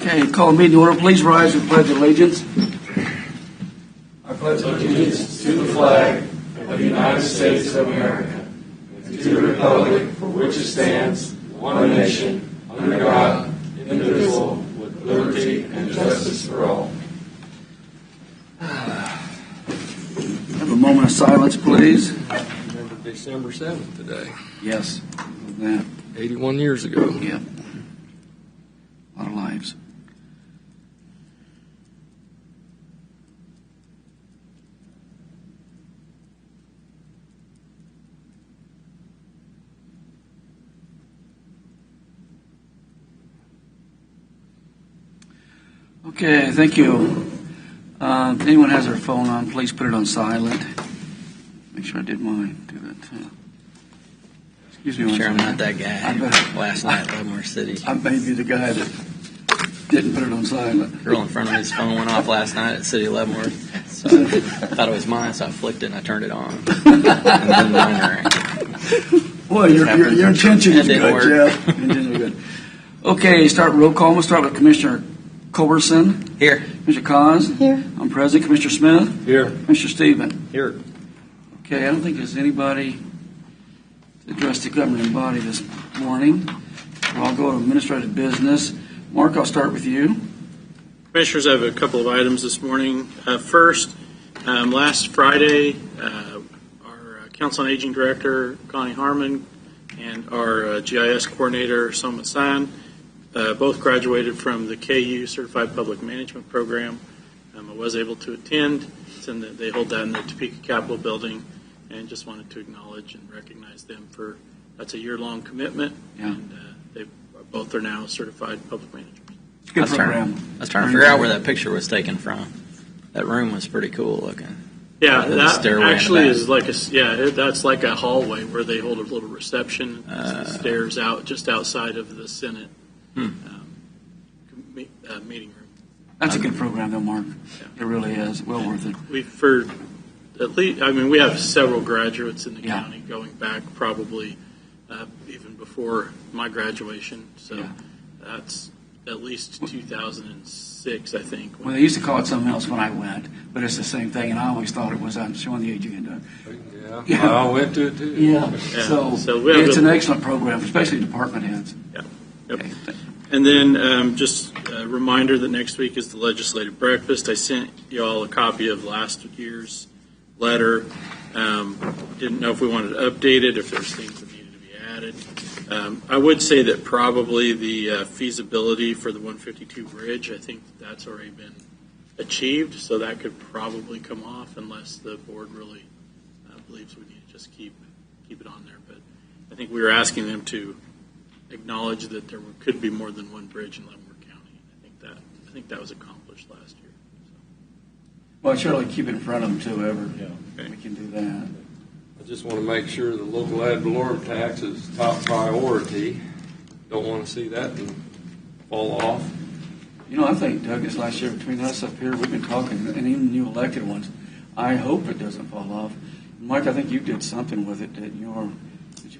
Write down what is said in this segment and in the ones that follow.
Okay, call the meeting to order. Please rise and pledge allegiance. I pledge allegiance to the flag of the United States of America and to the republic for which it stands, one nation, under God, indivisible, with liberty and justice for all. Have a moment of silence, please. Remember December 7th today. Yes. That. 81 years ago. Yep. A lot of lives. Okay, thank you. If anyone has their phone on, please put it on silent. Make sure I did mine. Do that too. Excuse me. Sure, I'm not that guy. Last night, Leavenworth City. I may be the guy that didn't put it on silent. Girl in front of me's phone went off last night at City of Leavenworth. So I thought it was mine, so I flicked it and I turned it on. And then mine rang. Boy, your intention is good, Jeff. Intention is good. Okay, start roll call. We'll start with Commissioner Culberson. Here. Commissioner KAAZ. Here. I'm present. Commissioner Smith. Here. Commissioner Stieben. Here. Okay, I don't think there's anybody to address the governing body this morning. So I'll go to administrative business. Mark, I'll start with you. Commissioners, I have a couple of items this morning. First, last Friday, our Council on Aging Director, Connie Harmon, and our GIS Coordinator, Soma San, both graduated from the KU Certified Public Management Program. I was able to attend. They hold that in the Topeka Capitol Building, and just wanted to acknowledge and recognize them for that's a year-long commitment, and they both are now certified public managers. Good program. I was trying to figure out where that picture was taken from. That room was pretty cool looking. Yeah, that actually is like that's like a hallway where they hold a little reception. Stairs out just outside of the Senate meeting room. That's a good program, though, Mark. Yeah. It really is. Well worth it. We have several graduates in the county going back probably even before my graduation. So that's at least 2006, I think. Well, they used to call it something else when I went, but it's the same thing, and I always thought it was showing the age you can do. Yeah, I went to it too. Yeah. So it's an excellent program, especially department heads. Yeah. Yep. Okay. And then just a reminder that next week is the legislative breakfast. I sent you all a copy of last year's letter. Didn't know if we wanted to update it, if there's things that needed to be added. I would say that probably the feasibility for the 152 bridge, I think that's already been achieved, so that could probably come off unless the board really believes we need to just keep it on there. But I think we were asking them to acknowledge that there could be more than one bridge in Leavenworth County. I think that was accomplished last year. So. Well, surely keep it in front of them too, ever. Yeah. Okay. We can do that. I just want to make sure the local ad valorem tax is top priority. Don't want to see that fall off. You know, I think, Doug, this last year between us up here, we've been talking, and even new elected ones, I hope it doesn't fall off. Mike, I think you did something with it. Did you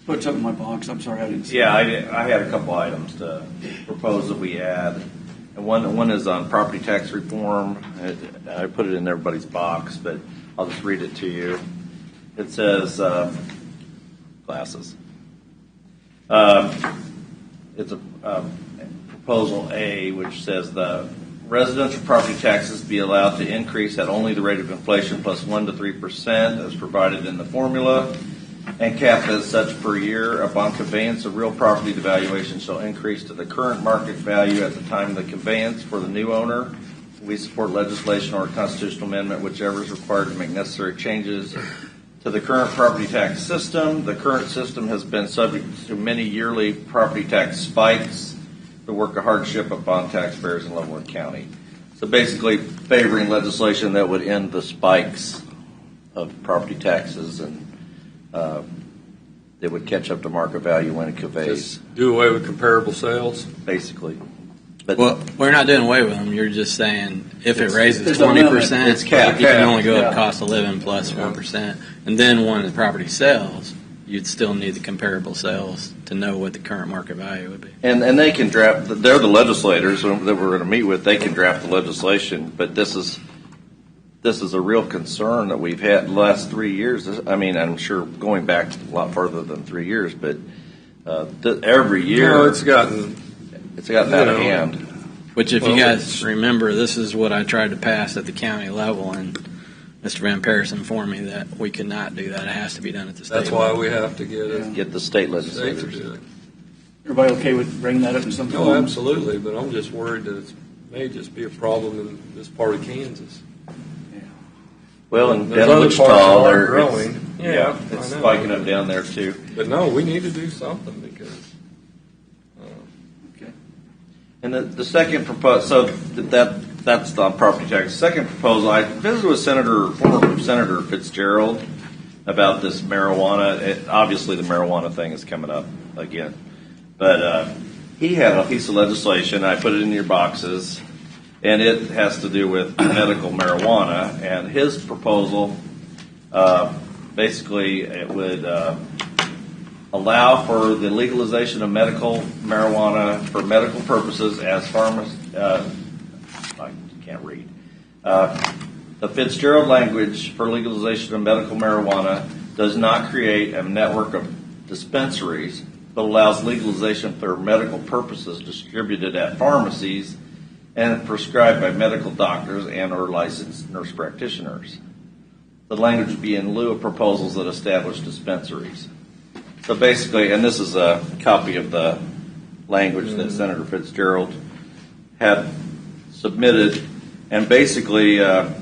put something in my box? I'm sorry, I didn't see it. I had a couple items to propose that we add. And one is on property tax reform. I put it in everybody's box, but I'll just read it to you. It says, glasses. It's a proposal A, which says the residential property taxes be allowed to increase at only the rate of inflation plus 1 to 3% as provided in the formula, and capped as such per year. Upon conveyance of real property, the valuation shall increase to the current market value at the time of the conveyance for the new owner. We support legislation or a constitutional amendment, whichever is required to make necessary changes to the current property tax system. The current system has been subject to many yearly property tax spikes, the work of hardship upon taxpayers in Leavenworth County. So basically favoring legislation that would end the spikes of property taxes, and it would catch up to market value when it conveys. Just do away with comparable sales? Basically. But well, we're not doing away with them. You're just saying if it raises 20%, it's capped. You can only go up cost of living plus 1%. And then when the property sells, you'd still need the comparable sales to know what the current market value would be. And they can draft. They're the legislators that we're going to meet with. They can draft the legislation, but this is a real concern that we've had the last 3 years. I mean, I'm sure going back a lot further than 3 years, but every year it's gotten out of hand. Which, if you guys remember, this is what I tried to pass at the county level, and Mr. Van Paris informed me that we could not do that. It has to be done at the state That's level. why we have to get The state to legislators. do it. Everybody okay with bringing that up in some No, form? absolutely, but I'm just worried that it may just be a problem in this part of Kansas. Well, in There's other Wichita, parts that are they're growing. Yeah, it's I know. spiking up down there too. But no, we need to do something because Okay. And the second proposal, so that's the property tax. Second proposal, I visited with former Senator Fitzgerald about this marijuana. Obviously, the marijuana thing is coming up again, but he had a piece of legislation. I put it in your boxes, and it has to do with medical marijuana. And his proposal, basically, it would allow for the legalization of medical marijuana for medical purposes as I can't read. The Fitzgerald language for legalization of medical marijuana does not create a network of dispensaries, but allows legalization for medical purposes distributed at pharmacies and prescribed by medical doctors and or licensed nurse practitioners. The language would be in lieu of proposals that establish dispensaries. So basically, and this is a copy of the language that Senator Fitzgerald had submitted, and basically the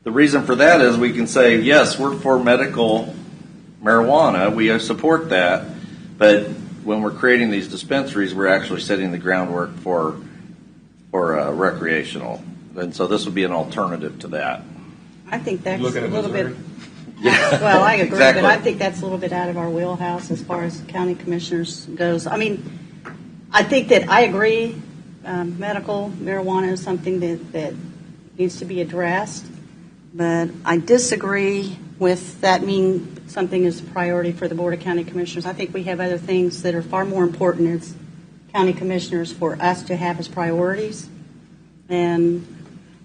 reason for that is we can say, yes, we're for medical marijuana, we support that, but when we're creating these dispensaries, we're actually setting the groundwork for recreational. And so this would be an alternative to that. I think that's looking a at little bit. Missouri. Well, I agree, Exactly. but I think that's a little bit out of our wheelhouse as far as county commissioners goes. I mean, I think that I agree. Medical marijuana is something that needs to be addressed, but I disagree with that being something as a priority for the Board of County Commissioners. I think we have other things that are far more important as county commissioners for us to have as priorities. And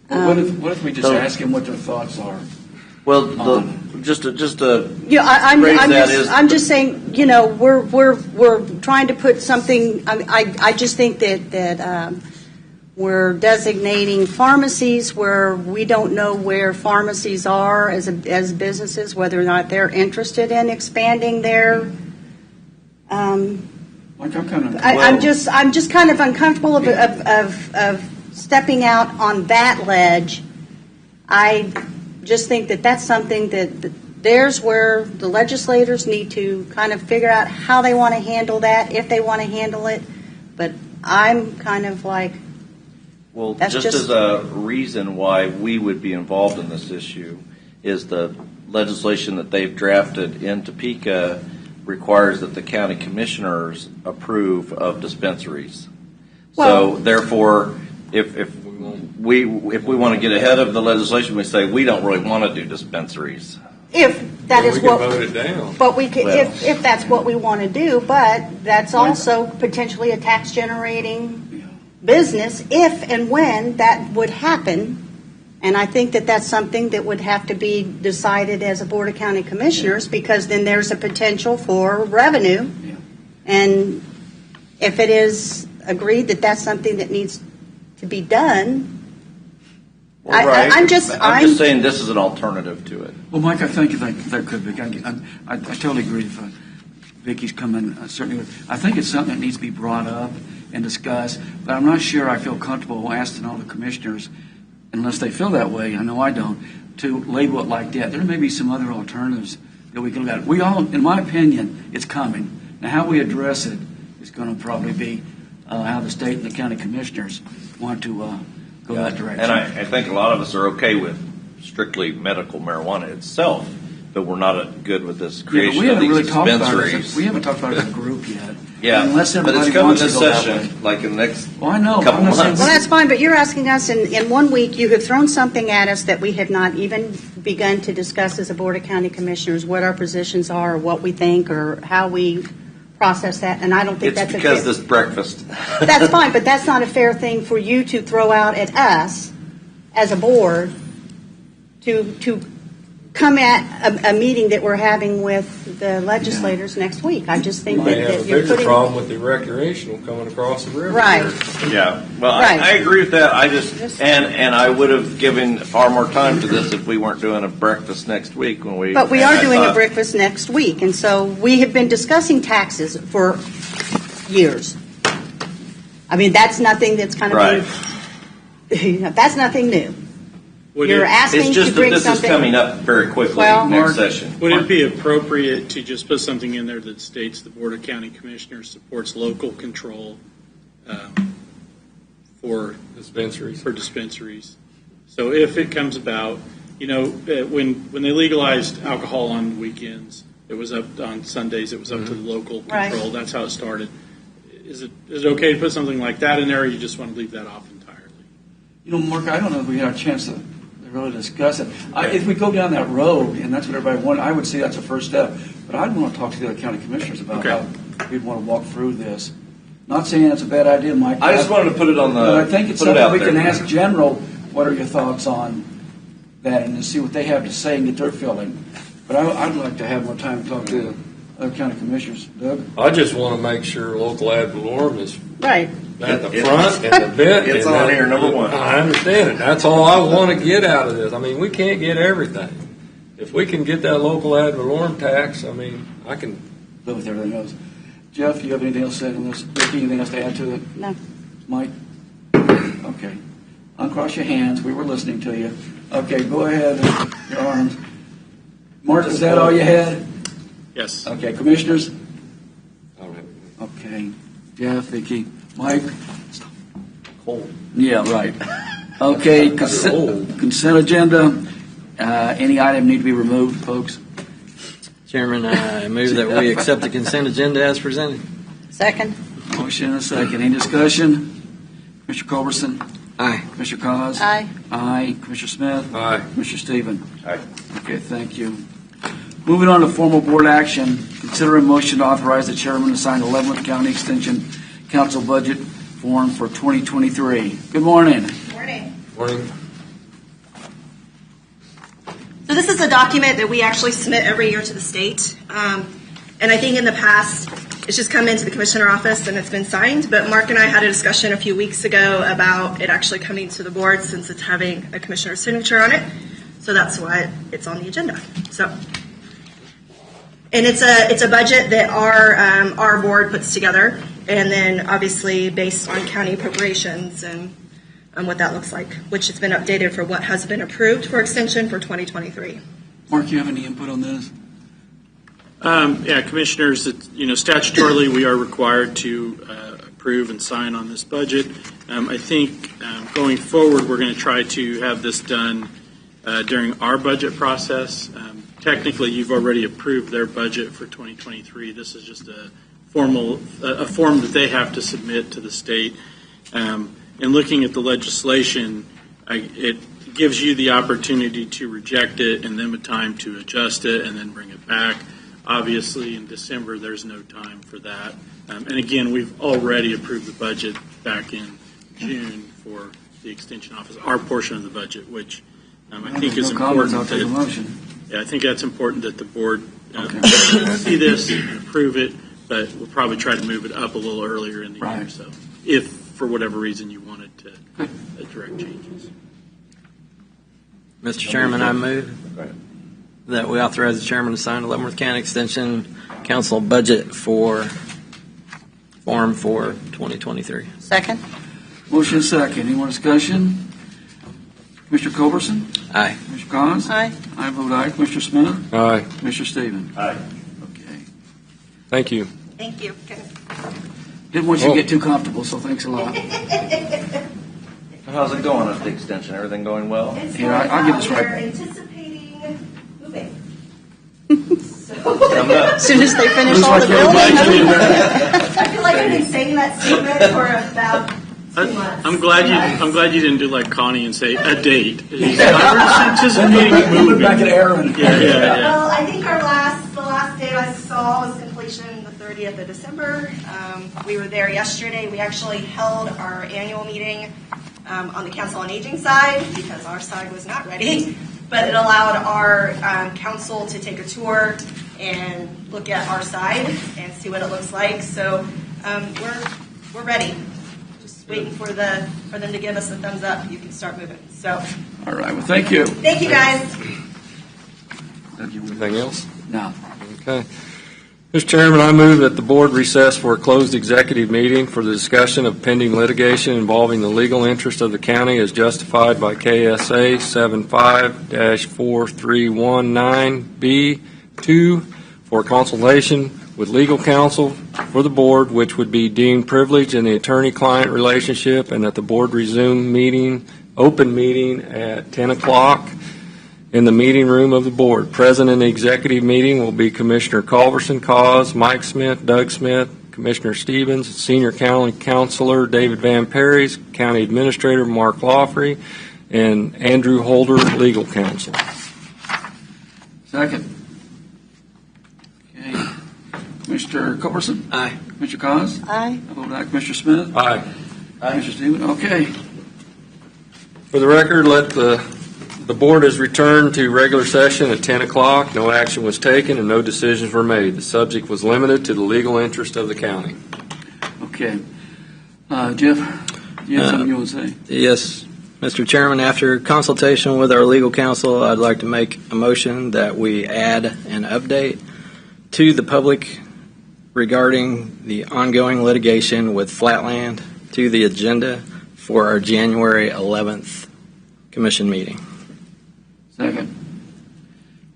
Well, what if we just ask them what their thoughts are? Well, just to yeah, raise that is I'm just saying, you know, we're trying to put something. I just think that we're designating pharmacies where we don't know where pharmacies are as businesses, whether or not they're interested in expanding their. Like I'm kind of. I'm just kind of uncomfortable of stepping out on that ledge. I just think that that's something that there's where the legislators need to kind of figure out how they want to handle that, if they want to handle it. But I'm kind of like, well, that's just as a reason why we would be involved in this issue is the legislation that they've drafted in Topeka requires that the county commissioners approve of dispensaries. Well, so therefore, if we want to get ahead of the legislation, we say we don't really want to do dispensaries. if that Well, is we what. can vote it down. But we could, Well. if that's what we want to do, but that's also potentially a tax generating business if and when that would happen. And I think that that's something that would have to be decided as a Board of County Commissioners, because then there's a potential for revenue. Yeah. And if it is agreed that that's something that needs to be done, Right. I'm just saying this is an alternative to it. Well, Mike, I think there could be. I totally agree if Vicky's coming. Certainly, I think it's something that needs to be brought up and discussed. But I'm not sure I feel comfortable asking all the commissioners, unless they feel that way. I know I don't. To label it like that. There may be some other alternatives that we can look at. We all, in my opinion, it's coming. Now, how we address it is going to probably be how the state and the county commissioners want to go that direction. And I think a lot of us are okay with strictly medical marijuana itself, but we're not good with this Yeah, creation we of haven't these really talked about it. dispensaries. We haven't talked about it as a group yet. Yeah, Unless but everybody it's coming wants to this go that way. session, like in the next Well, I know. couple I'm not saying- months. Well, that's fine, but you're asking us in 1 week, you have thrown something at us that we have not even begun to discuss as a Board of County Commissioners, what our positions are, or what we think, or how we process that, and I don't think It's that's because a fair. this breakfast. That's fine, but that's not a fair thing for you to throw out at us as a board to come at a meeting that we're having with the legislators next week. I just think You may that have a you're bigger putting. problem with the recreational coming across the river. Right. Yeah, well, Right. I agree with that. I just and I would have given far more time to this if we weren't doing a breakfast next week when we. But we and are I doing a thought- breakfast next week, and so we have been discussing taxes for years. I mean, that's nothing that's kind of Right. that's nothing new. Would You're it, asking It's just to that bring this something. is coming up very quickly Well, next Mark, session. would it be appropriate to just put something in there that states the Board of County Commissioners supports local control for Dispensaries. dispensaries? So if it comes about, when they legalized alcohol on weekends, it was up on Sundays. It was up to the local Right. control. That's how it started. Is it okay to put something like that in there, or you just want to leave that off entirely? Mark, I don't know if we had a chance to really discuss it. If we go down that road, and that's what everybody wanted, I would say that's a first step. But I'd want to talk to the other county commissioners about Okay. how we'd want to walk through this. Not saying it's a bad idea, Mike. I just wanted to put it on the. But I think it's put it something out we there. can ask General, what are your thoughts on that, and to see what they have to say and get their feeling. But I'd like to have more time to talk to other county commissioners. Doug? I just want to make sure local ad valorem is Right. at the It- front and the bit. It's and on that- here, number one. I understand it. That's all I want to get out of this. I mean, we can't get everything. If we can get that local ad valorem tax, I mean, I can. Live with everything else. Jeff, you have anything else to say on this? Vicki, anything else to add to it? No. Mike? Okay. Uncross your hands. We were listening to you. Okay, go ahead. Your arms. Mark, is that all you had? Yes. Okay, commissioners? All right. Okay. Jeff, Vicki, Mike? Cold. Yeah, right. Okay, old. consent agenda. Any item need to be removed, folks? Chairman, I move that we accept the consent agenda as presented. Second. Motion and a second. Any discussion? Commissioner Culberson? Aye. Commissioner KAAZ? Aye. Aye. Commissioner Smith? Aye. Commissioner Stephen? Aye. Okay, thank you. Moving on to formal board action, consider a motion to authorize the chairman to sign the Leavenworth County Extension Council budget form for 2023. Good morning. Morning. So this is a document that we actually submit every year to the state. And I think in the past, it's just come into the commissioner office and it's been signed. But Mark and I had a discussion a few weeks ago about it actually coming to the board since it's having a commissioner's signature on it. So that's why it's on the agenda. So, and it's a budget that our board puts together, and then obviously based on county appropriations and what that looks like, which has been updated for what has been approved for extension for 2023. Mark, you have any input on this? Yeah, commissioners, statutorily we are required to approve and sign on this budget. I think going forward we're going to try to have this done during our budget process. Technically, you've already approved their budget for 2023. This is just a form that they have to submit to the state. In looking at the legislation, it gives you the opportunity to reject it and then a time to adjust it and then bring it back. Obviously, in December, there's no time for that. And again, we've already approved the budget back in June for the Extension Office, our portion of the budget, which I think is No comments, I'll important. take a motion. Yeah, I think that's important that the board Okay. see this and approve it, but we'll probably try to move it up a little earlier in the year. Right. So, if for whatever reason you wanted to direct changes. Mr. Chairman, I move that we authorize the chairman to sign the Leavenworth County Extension Council budget form for 2023. Second. Motion and second. Any more discussion? Commissioner Culberson? Aye. Commissioner Collins? Aye. I vote aye. Commissioner Smith? Aye. Commissioner Stephen? Aye. Okay. Thank you. Thank you. Okay. Didn't want you to get too comfortable, so thanks a lot. How's it going at the extension? Everything going well? It's Here, going I'll get this well. right. We're anticipating moving. As soon as they finish all the building. I feel like I've been saying that statement for about 2 months. I'm glad you didn't do like Connie and say a date. I was anticipating a Look movie. back at Aaron. Yeah. Well, I think the last date I saw was completion the 30th of December. We were there yesterday. We actually held our annual meeting on the Council on Aging side because our side was not ready. But it allowed our council to take a tour and look at our side and see what it looks like. So we're ready. Just waiting for them to give us a thumbs up. You can start moving. So. All right. Well, thank you. Thank you, guys. Thank you. Anything else? No. Okay. Mr. Chairman, I move that the board recess for a closed executive meeting for the discussion of pending litigation involving the legal interest of the county as justified by KSA 75-4319B2 for consultation with legal counsel for the board, which would be deemed privileged in the attorney-client relationship, and that the board resume open meeting at 10 o'clock in the meeting room of the board. Present in the executive meeting will be Commissioner Culverson, KAAZ, Mike Smith, Doug Smith, Commissioner Stevens, Senior County Counselor David Van Perry's, County Administrator Mark LOUGHRY, and Andrew Holder, Legal Counsel. Second. Okay. Commissioner Culberson? Aye. Commissioner KAAZ? Aye. I vote aye. Commissioner Smith? Aye. Commissioner Stevens? Okay. For the record, let the board has returned to regular session at 10 o'clock. No action was taken and no decisions were made. The subject was limited to the legal interest of the county. Okay. Jeff, do you have something you want to say? Yes, Mr. Chairman, after consultation with our legal counsel, I'd like to make a motion that we add an update to the public regarding the ongoing litigation with Flatland to the agenda for our January 11th commission meeting. Second.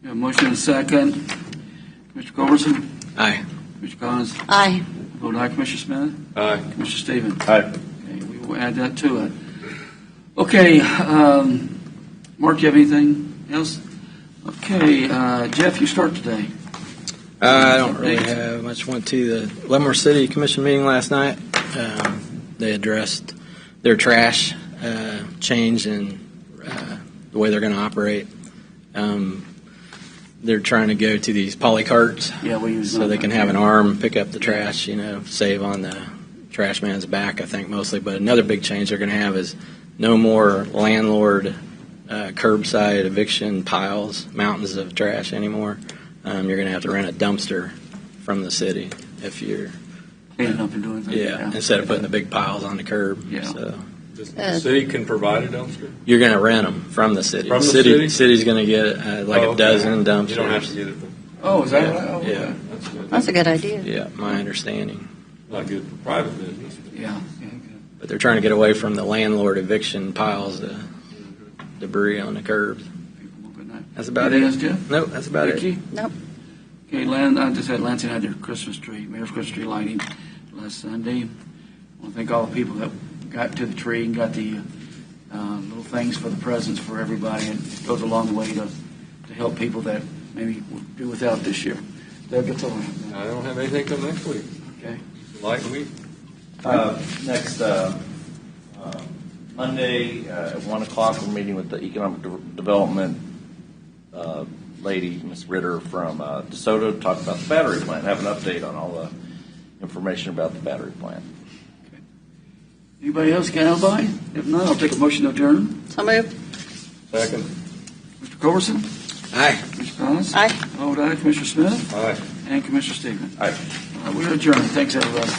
We have a motion and a second. Commissioner Culberson? Aye. Commissioner KAAZ? Aye. Vote aye. Commissioner Smith? Aye. Commissioner Stevens? Aye. Okay, we will add that to it. Okay, Mark, do you have anything else? Okay, Jeff, you start today. I don't really have much. Went to the Leavenworth City Commission meeting last night. They addressed their trash change and the way they're going to operate. They're trying to go to these poly carts, Yeah, we use so they can have an arm, pick up the trash, save on the trash man's back, I think, mostly. But another big change they're going to have is no more landlord curbside eviction piles, mountains of trash anymore. You're going to have to rent a dumpster from the city if you're, cleaning up and doing things. instead of putting the big piles on the curb. Yeah. So The city can provide a dumpster? you're going to rent them from the city. From the city? City's going to get a dozen dumpsters. You don't have to get it from. Oh, is that right? Oh, Yeah. okay. That's good. That's a good idea. Yeah, my understanding. Not good for private business. Yeah. But they're trying to get away from the landlord eviction piles, the debris on the curbs. That's about Anything it. else, Jeff? Nope, that's about Vicky? it. Nope. Okay, I just had Lansing had their Christmas tree, Mayor's Christmas tree lighting last Sunday. I want to thank all the people that got to the tree and got the little things for the presents for everybody. And it goes a long way to help people that maybe would do without this year. Doug, that's all I have. I don't have anything till next week. Okay. Light week. Next Monday at 1 o'clock, we're meeting with the Economic Development lady, Ms. Ritter from DeSoto, to talk about the battery plant, have an update on all the information about the battery plant. Okay. Anybody else got anybody? If not, I'll take a motion to adjourn. So moved. Second. Mr. Culberson? Aye. Commissioner Thomas? Aye. Vote aye. Commissioner Smith? Aye. And Commissioner Stevens? Aye. We're adjourned. Thanks, everybody.